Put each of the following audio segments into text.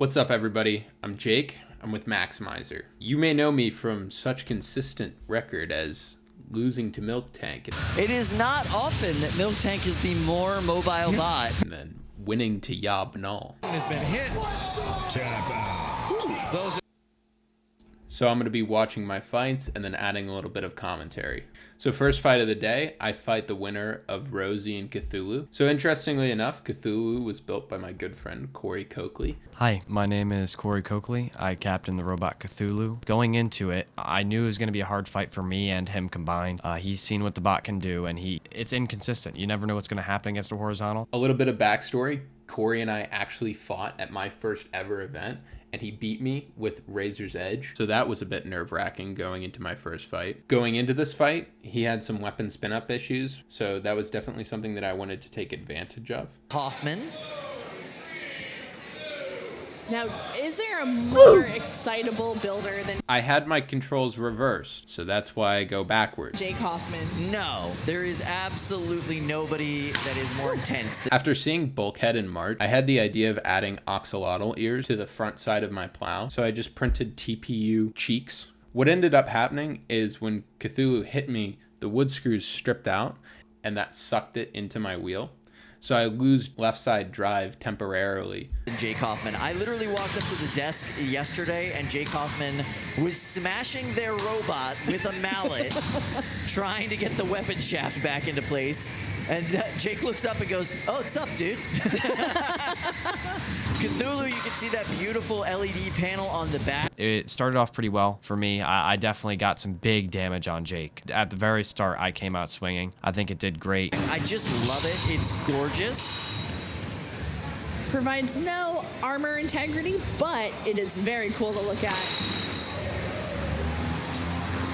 What's up, everybody? I'm Jake. I'm with Maximizer. You may know me from such consistent record as losing to Milk Tank. It is not often that Milk Tank is the more mobile bot. And then winning to Yob Null. Has been hit. Tap out. So I'm going to be watching my fights and then adding a little bit of commentary. So first fight of the day, I fight the winner of Rosie and Cthulhu. So interestingly enough, Cthulhu was built by my good friend Corey Coakley. Hi, my name is Corey Coakley. I captain the robot Cthulhu. Going into it, I knew it was going to be a hard fight for me and him combined. He's seen what the bot can do, and it's inconsistent. You never know what's going to happen against a horizontal. A little bit of backstory. Corey and I actually fought at my first ever event, and he beat me with Razor's Edge. So that was a bit nerve-wracking going into my first fight. Going into this fight, he had some weapon spin-up issues, so that was definitely something that I wanted to take advantage of. Hoffman. Now, is there a more excitable builder than I had my controls reversed, so that's why I go backwards. Jake Hoffman? No, there is absolutely nobody that is more intense. After seeing Bulkhead in March, I had the idea of adding axolotl ears to the front side of my plow, so I just printed TPU cheeks. What ended up happening is when Cthulhu hit me, the wood screws stripped out, and that sucked it into my wheel. So I lose left side drive temporarily. Jake Hoffman. I literally walked up to the desk yesterday and Jake Hoffman was smashing their robot with a mallet, trying to get the weapon shaft back into place. And Jake looks up and goes, "Oh, what's up, dude?" Cthulhu, you can see that beautiful LED panel on the back. It started off pretty well for me. I definitely got some big damage on Jake. At the very start, I came out swinging. I think it did great. I just love it. It's gorgeous. Provides no armor integrity, but it is very cool to look at.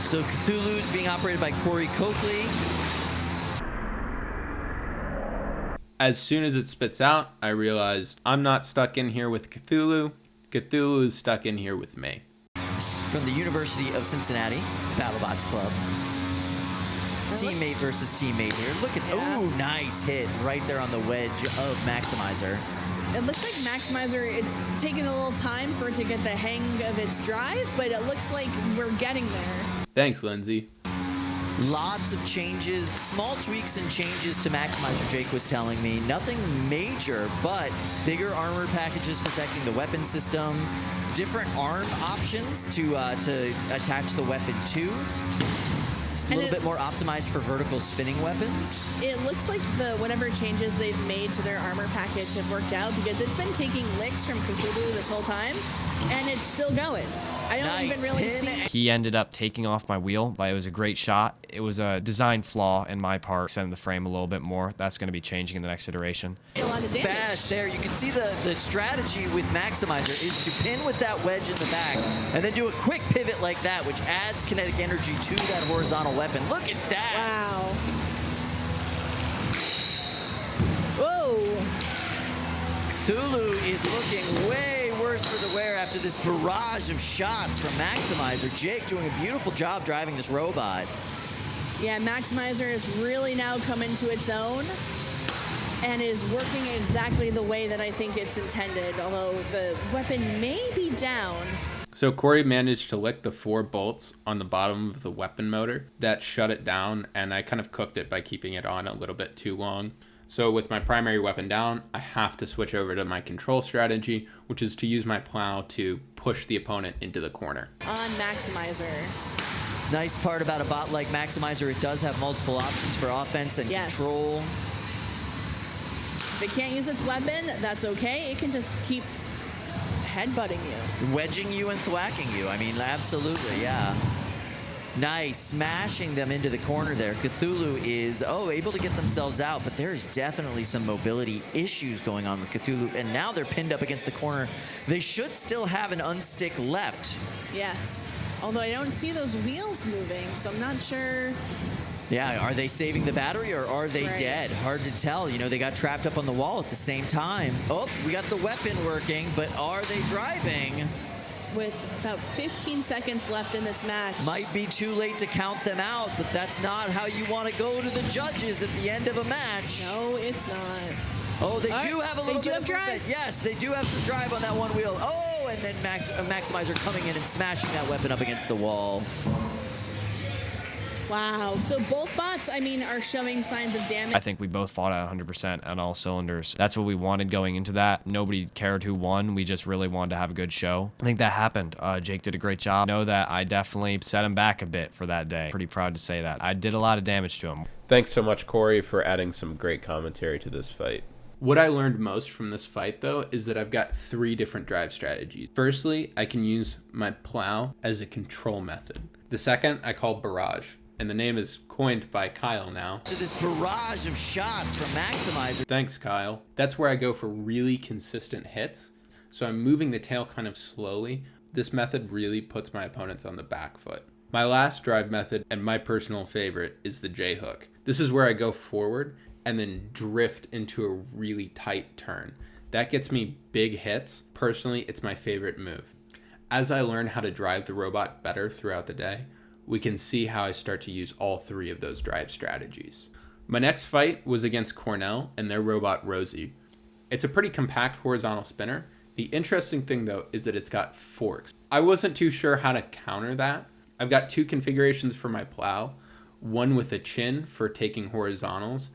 So Cthulhu is being operated by Corey Coakley. As soon as it spits out, I realized I'm not stuck in here with Cthulhu. Cthulhu is stuck in here with me. From the University of Cincinnati, BattleBots Club. Teammate versus teammate here. Look at, oh, nice hit right there on the wedge of Maximizer. It looks like Maximizer, it's taking a little time for it to get the hang of its drive, but it looks like we're getting there. Thanks, Lindsay. Lots of changes, small tweaks and changes to Maximizer, Jake was telling me. Nothing major, but bigger armor packages protecting the weapon system, different arm options to attach the weapon to. It's a little bit more optimized for vertical spinning weapons. It looks like whatever changes they've made to their armor package have worked out because it's been taking licks from Cthulhu this whole time, and it's still going. I don't even really see. He ended up taking off my wheel, but it was a great shot. It was a design flaw in my part, extending the frame a little bit more. That's going to be changing in the next iteration. Smash there. You can see the strategy with Maximizer is to pin with that wedge in the back and then do a quick pivot like that, which adds kinetic energy to that horizontal weapon. Look at that. Wow. Whoa. Cthulhu is looking way worse for the wear after this barrage of shots from Maximizer. Jake doing a beautiful job driving this robot. Yeah, Maximizer is really now coming to its own and is working exactly the way that I think it's intended, although the weapon may be down. So Corey managed to lick the 4 bolts on the bottom of the weapon motor. That shut it down, and I kind of cooked it by keeping it on a little bit too long. So with my primary weapon down, I have to switch over to my control strategy, which is to use my plow to push the opponent into the corner. On Maximizer. Nice part about a bot like Maximizer, it does have multiple options for offense and control. If it can't use its weapon, that's okay. It can just keep headbutting you. Wedging you and thwacking you. I mean, absolutely, yeah. Nice, smashing them into the corner there. Cthulhu is, able to get themselves out, but there's definitely some mobility issues going on with Cthulhu, and now they're pinned up against the corner. They should still have an unstick left. Yes, although I don't see those wheels moving, so I'm not sure. Yeah, are they saving the battery or are they dead? Hard to tell. You know, they got trapped up on the wall at the same time. Oh, we got the weapon working, but are they driving? With about 15 seconds left in this match. Might be too late to count them out, but that's not how you want to go to the judges at the end of a match. No, it's not. Oh, they All do right, have a they little do bit have of movement. drive. Yes, they do have some drive on that one wheel. Oh, and then Maximizer coming in and smashing that weapon up against the wall. Wow. So both bots, I mean, are showing signs of damage. I think we both fought at 100% on all cylinders. That's what we wanted going into that. Nobody cared who won. We just really wanted to have a good show. I think that happened. Jake did a great job. I know that I definitely set him back a bit for that day. Pretty proud to say that. I did a lot of damage to him. Thanks so much, Corey, for adding some great commentary to this fight. What I learned most from this fight, though, is that I've got 3 different drive strategies. Firstly, I can use my plow as a control method. The second I call barrage, and the name is coined by Kyle now. This barrage of shots from Maximizer. Thanks, Kyle. That's where I go for really consistent hits. So I'm moving the tail kind of slowly. This method really puts my opponents on the back foot. My last drive method, and my personal favorite, is the J-hook. This is where I go forward and then drift into a really tight turn. That gets me big hits. Personally, it's my favorite move. As I learn how to drive the robot better throughout the day, we can see how I start to use all 3 of those drive strategies. My next fight was against Cornell and their robot Rosie. It's a pretty compact horizontal spinner. The interesting thing though is that it's got forks. I wasn't too sure how to counter that. I've got 2 configurations for my plow, one with a chin for taking horizontals,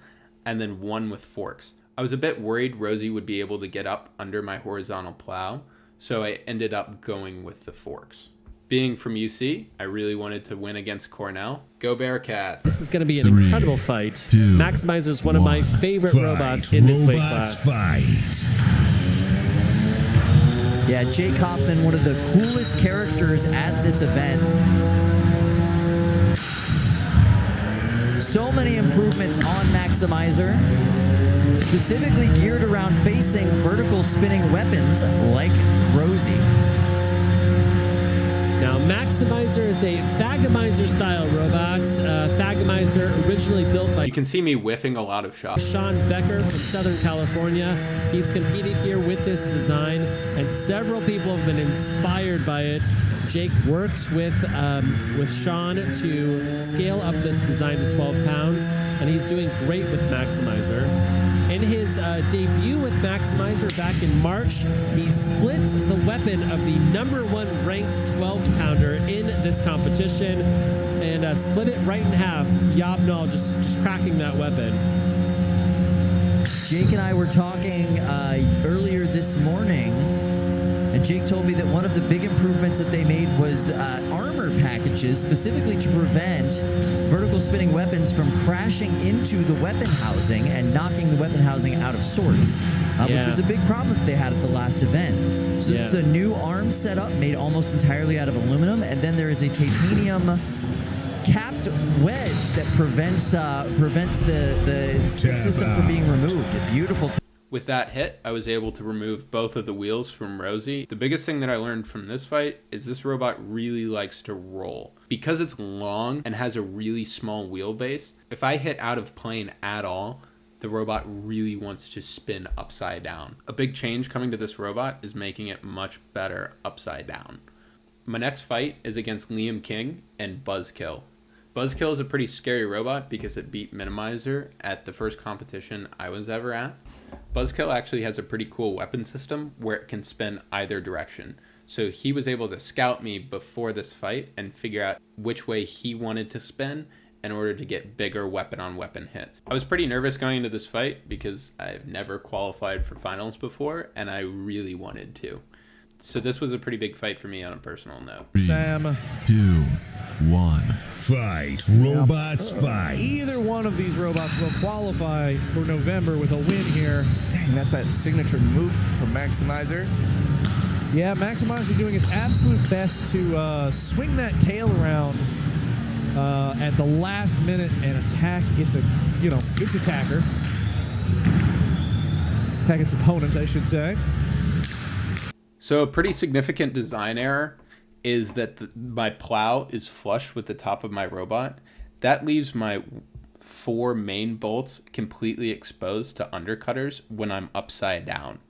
and then one with forks. I was a bit worried Rosie would be able to get up under my horizontal plow, so I ended up going with the forks. Being from UC, I really wanted to win against Cornell. Go Bearcats! This is going to be an incredible fight. Maximizer is one of my favorite robots in this weight class. Yeah, Jake Hoffman, one of the coolest characters at this event. So many improvements on Maximizer, specifically geared around facing vertical spinning weapons like Rosie. Now, Maximizer is a Thagomizer style robot. Thagomizer originally built by You can see me whiffing a lot of shots. Sean Becker from Southern California. He's competed here with this design, and several people have been inspired by it. Jake works with Sean to scale up this design to 12 pounds, and he's doing great with Maximizer. In his debut with Maximizer back in March, he split the weapon of the #1 ranked 12-pounder in this competition and split it right in half. Yobnall just cracking that weapon. Jake and I were talking earlier this morning, and Jake told me that one of the big improvements that they made was armor packages, specifically to prevent vertical spinning weapons from crashing into the weapon housing and knocking the weapon housing out of sorts, which was a big problem that they had at the last event. So this is the new arm setup made almost entirely out of aluminum, and then there is a titanium capped wedge that prevents the system from being removed. Beautiful. With that hit, I was able to remove both of the wheels from Rosie. The biggest thing that I learned from this fight is this robot really likes to roll. Because it's long and has a really small wheelbase, if I hit out of plane at all, the robot really wants to spin upside down. A big change coming to this robot is making it much better upside down. My next fight is against Liam King and Buzzkill. Buzzkill is a pretty scary robot because it beat Minimizer at the first competition I was ever at. Buzzkill actually has a pretty cool weapon system where it can spin either direction. So he was able to scout me before this fight and figure out which way he wanted to spin in order to get bigger weapon-on-weapon hits. I was pretty nervous going into this fight because I've never qualified for finals before and I really wanted to. So this was a pretty big fight for me on a personal note. Sam. 2, 1. Fight. Robots fight. Either one of these robots will qualify for November with a win here. Dang, that's that signature move from Maximizer. Yeah, Maximizer doing its absolute best to swing that tail around at the last minute and attack its attacker. Attack its opponent, I should say. So a pretty significant design error is that my plow is flush with the top of my robot. That leaves my 4 main bolts completely exposed to undercutters when I'm upside down.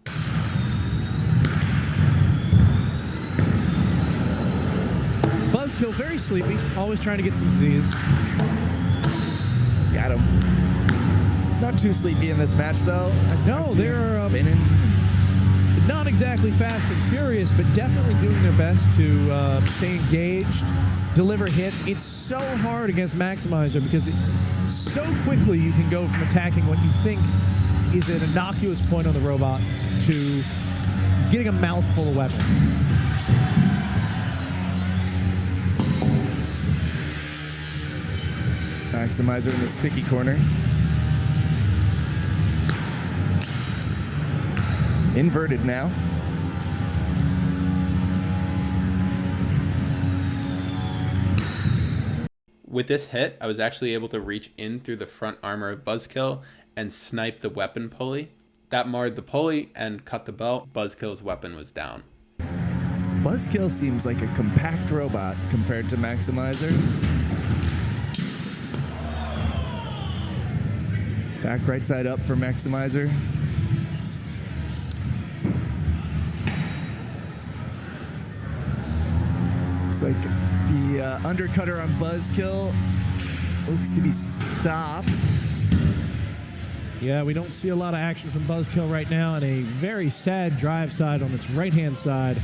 Buzzkill, very sleepy, always trying to get some Z's. Got him. Not too sleepy in this match, though. No, they're spinning. Not exactly fast and furious, but definitely doing their best to stay engaged, deliver hits. It's so hard against Maximizer because so quickly you can go from attacking what you think is an innocuous point on the robot to getting a mouthful of weapon. Maximizer in the sticky corner. Inverted now. With this hit, I was actually able to reach in through the front armor of Buzzkill and snipe the weapon pulley. That marred the pulley and cut the belt. Buzzkill's weapon was down. Buzzkill seems like a compact robot compared to Maximizer. Back right side up for Maximizer. Looks like the undercutter on Buzzkill looks to be stopped. Yeah, we don't see a lot of action from Buzzkill right now, and a very sad drive side on its right-hand side.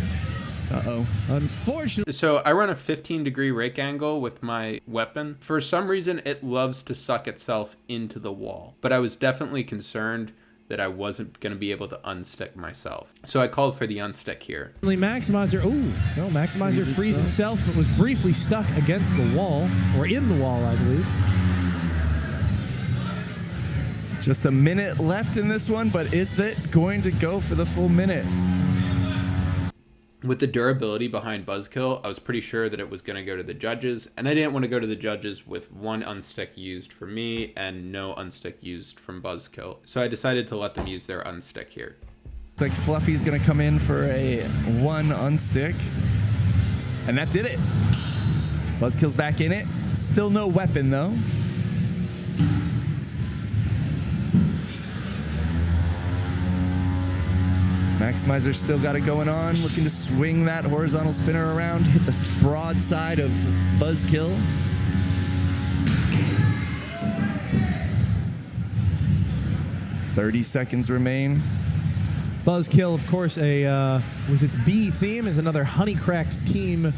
Uh-oh. Unfortunately. So I run a 15-degree rake angle with my weapon. For some reason, it loves to suck itself into the wall. But I was definitely concerned that I wasn't going to be able to unstick myself. So I called for the unstick here. Maximizer, Maximizer frees itself, but was briefly stuck against the wall, or in the wall, I believe. Just a minute left in this one, but is it going to go for the full minute? With the durability behind Buzzkill, I was pretty sure that it was going to go to the judges, and I didn't want to go to the judges with one unstick used for me and no unstick used from Buzzkill. So I decided to let them use their unstick here. It's like Fluffy's going to come in for a one unstick, and that did it. Buzzkill's back in it. Still no weapon, though. Maximizer still got it going on, looking to swing that horizontal spinner around, hit the broad side of Buzzkill. "30 seconds remain. Buzzkill, of course, with its B theme, is another Honeycracked team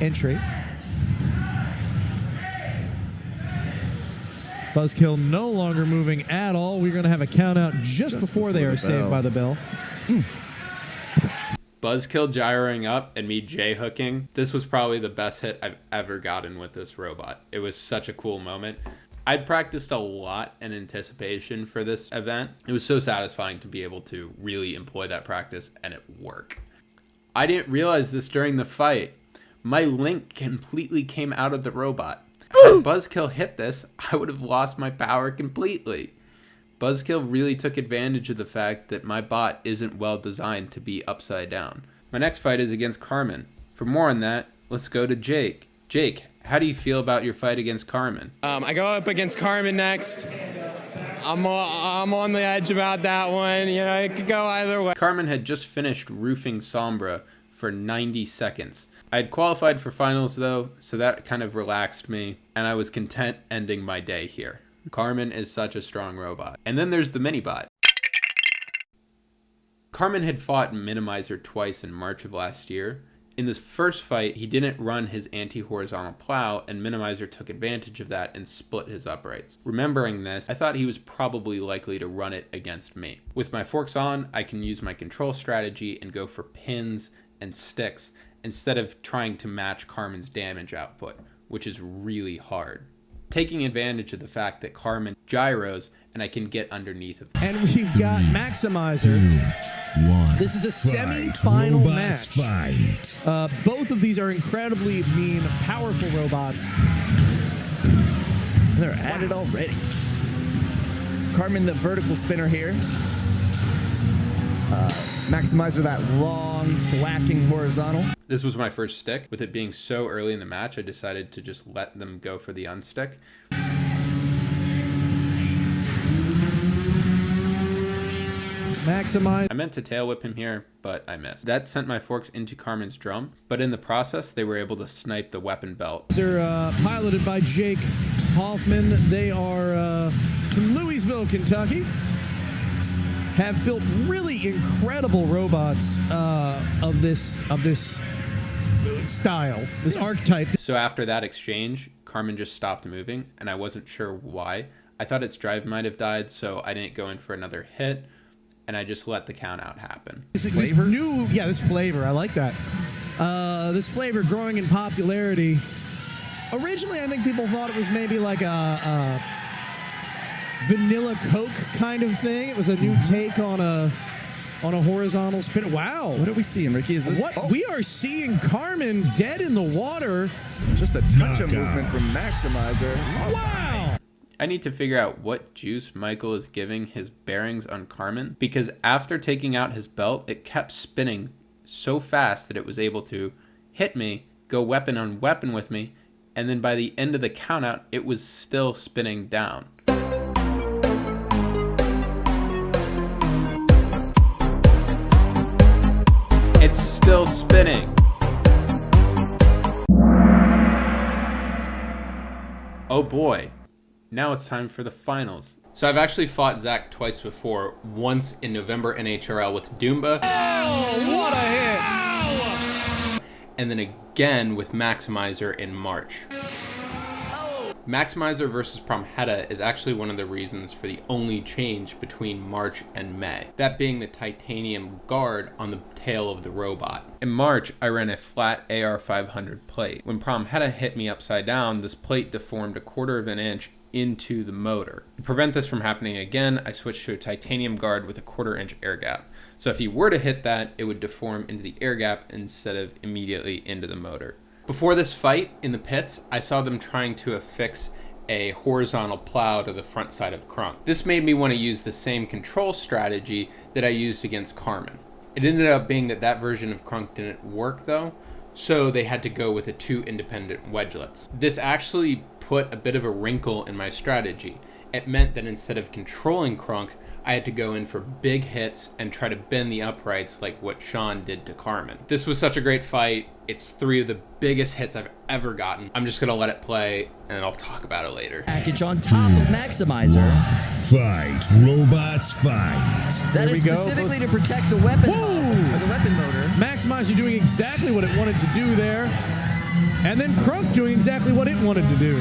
entry. Buzzkill no longer moving at all. We're going to have a count out just before they are saved by the bell. Buzzkill gyroing up and me J-hooking. This was probably the best hit I've ever gotten with this robot. It was such a cool moment. I'd practiced a lot in anticipation for this event. It was so satisfying to be able to really employ that practice and it work. I didn't realize this during the fight. My link completely came out of the robot. Had Buzzkill hit this, I would have lost my power completely. Buzzkill really took advantage of the fact that my bot isn't well designed to be upside down. My next fight is against Carmen. For more on that, let's go to Jake. Jake, how do you feel about your fight against Carmen? I go up against Carmen next. I'm on the edge about that one. You know, it could go either way. Carmen had just finished roofing Sombra for 90 seconds. I had qualified for finals though, so that kind of relaxed me, and I was content ending my day here. Carmen is such a strong robot. And then there's the mini-bot. Carmen had fought Minimizer twice in March of last year. In this first fight, he didn't run his anti-horizontal plow, and Minimizer took advantage of that and split his uprights. Remembering this, I thought he was probably likely to run it against me. With my forks on, I can use my control strategy and go for pins and sticks instead of trying to match Carmen's damage output, which is really hard. Taking advantage of the fact that Carmen gyros and I can get underneath of it. And we've got Maximizer. 2, 1. This is a semi-final match. Fight. Both of these are incredibly mean, powerful robots. They're at it already. Carmen, the vertical spinner here. Maximizer, that long, thwacking horizontal. This was my first stick. With it being so early in the match, I decided to just let them go for the unstick. Maximize. I meant to tail whip him here, but I missed. That sent my forks into Carmen's drum, but in the process, they were able to snipe the weapon belt. They're piloted by Jake Hoffman. They are from Louis Louisville, Kentucky, have built really incredible robots of this style, this archetype. So after that exchange, Carmen just stopped moving, and I wasn't sure why. I thought its drive might have died, so I didn't go in for another hit, and I just let the count out happen. This flavor, I like that. This flavor growing in popularity. Originally, I think people thought it was maybe like a vanilla Coke kind of thing. It was a new take on a horizontal spin. Wow. What are we seeing, Ricky? Is this... We are seeing Carmen dead in the water. Just a touch of movement from Maximizer. Wow. I need to figure out what juice Michael is giving his bearings on Carmen, because after taking out his belt, it kept spinning so fast that it was able to hit me, go weapon on weapon with me, and then by the end of the countout, it was still spinning down. It's still spinning. Oh boy. Now it's time for the finals. So I've actually fought Zach twice before, once in November NHRL with Doomba. Oh, what a hit! And then again with Maximizer in March. Maximizer versus Promheta is actually one of the reasons for the only change between March and May, that being the titanium guard on the tail of the robot. In March, I ran a flat AR500 plate. When Promheta hit me upside down, this plate deformed 1/4 of an inch into the motor. To prevent this from happening again, I switched to a titanium guard with a 1/4 inch air gap. So if he were to hit that, it would deform into the air gap instead of immediately into the motor. Before this fight in the pits, I saw them trying to affix a horizontal plow to the front side of Crunk. This made me want to use the same control strategy that I used against Carmen. It ended up being that version of Crunk didn't work though, so they had to go with the 2 independent wedgelets. This actually put a bit of a wrinkle in my strategy. It meant that instead of controlling Crunk, I had to go in for big hits and try to bend the uprights like what Sean did to Carmen. This was such a great fight. It's 3 of the biggest hits I've ever gotten. I'm just gonna let it play and I'll talk about it later. Package on top of Maximizer. Fight, robots, fight. That is we go. specifically to protect the weapon or the weapon motor. Maximizer doing exactly what it wanted to do there. And then Crunk doing exactly what it wanted to do.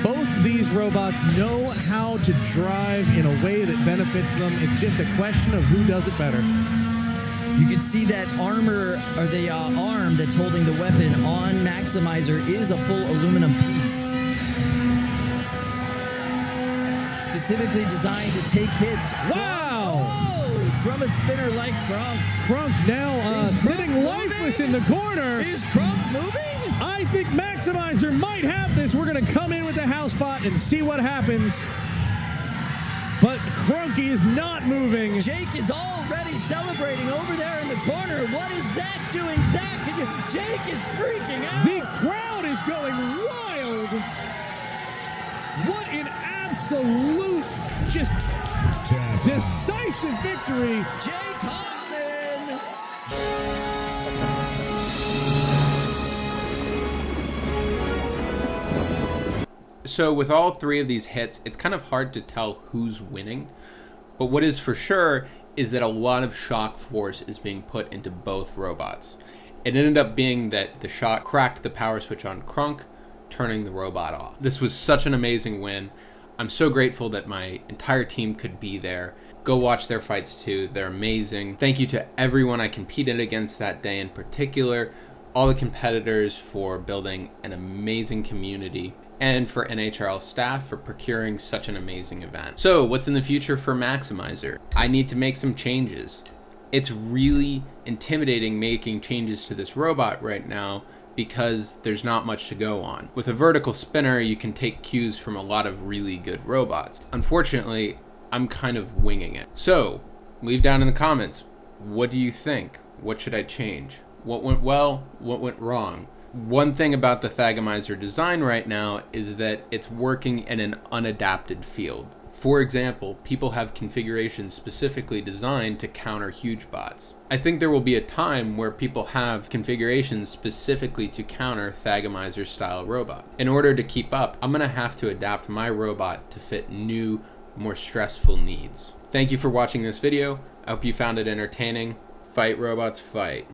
Both these robots know how to drive in a way that benefits them. It's just a question of who does it better. You can see that armor, or the arm that's holding the weapon on Maximizer is a full aluminum piece. Specifically designed to take hits. Wow! Oh, from a spinner like Crunk. Crunk now sitting lifeless in the corner. Is Crunk moving? I think Maximizer might have this. We're going to come in with the house spot and see what happens. But Crunky is not moving. Jake is already celebrating over there in the corner. What is Zach doing? Jake is freaking out. The crowd is going wild. What an absolute, just decisive victory. Jake Hoffman. So with all 3 of these hits, it's kind of hard to tell who's winning. But what is for sure is that a lot of shock force is being put into both robots. It ended up being that the shock cracked the power switch on Crunk, turning the robot off. This was such an amazing win. I'm so grateful that my entire team could be there. Go watch their fights too. They're amazing. Thank you to everyone I competed against that day, in particular, all the competitors for building an amazing community, and for NHRL staff for procuring such an amazing event. So what's in the future for Maximizer? I need to make some changes. It's really intimidating making changes to this robot right now because there's not much to go on. With a vertical spinner, you can take cues from a lot of really good robots. Unfortunately, I'm kind of winging it. So leave down in the comments, what do you think? What should I change? What went well? What went wrong? One thing about the Thagomizer design right now is that it's working in an unadapted field. For example, people have configurations specifically designed to counter huge bots. I think there will be a time where people have configurations specifically to counter Thagomizer style robot. In order to keep up, I'm gonna have to adapt my robot to fit new, more stressful needs. Thank you for watching this video. I hope you found it entertaining. Fight robots, fight.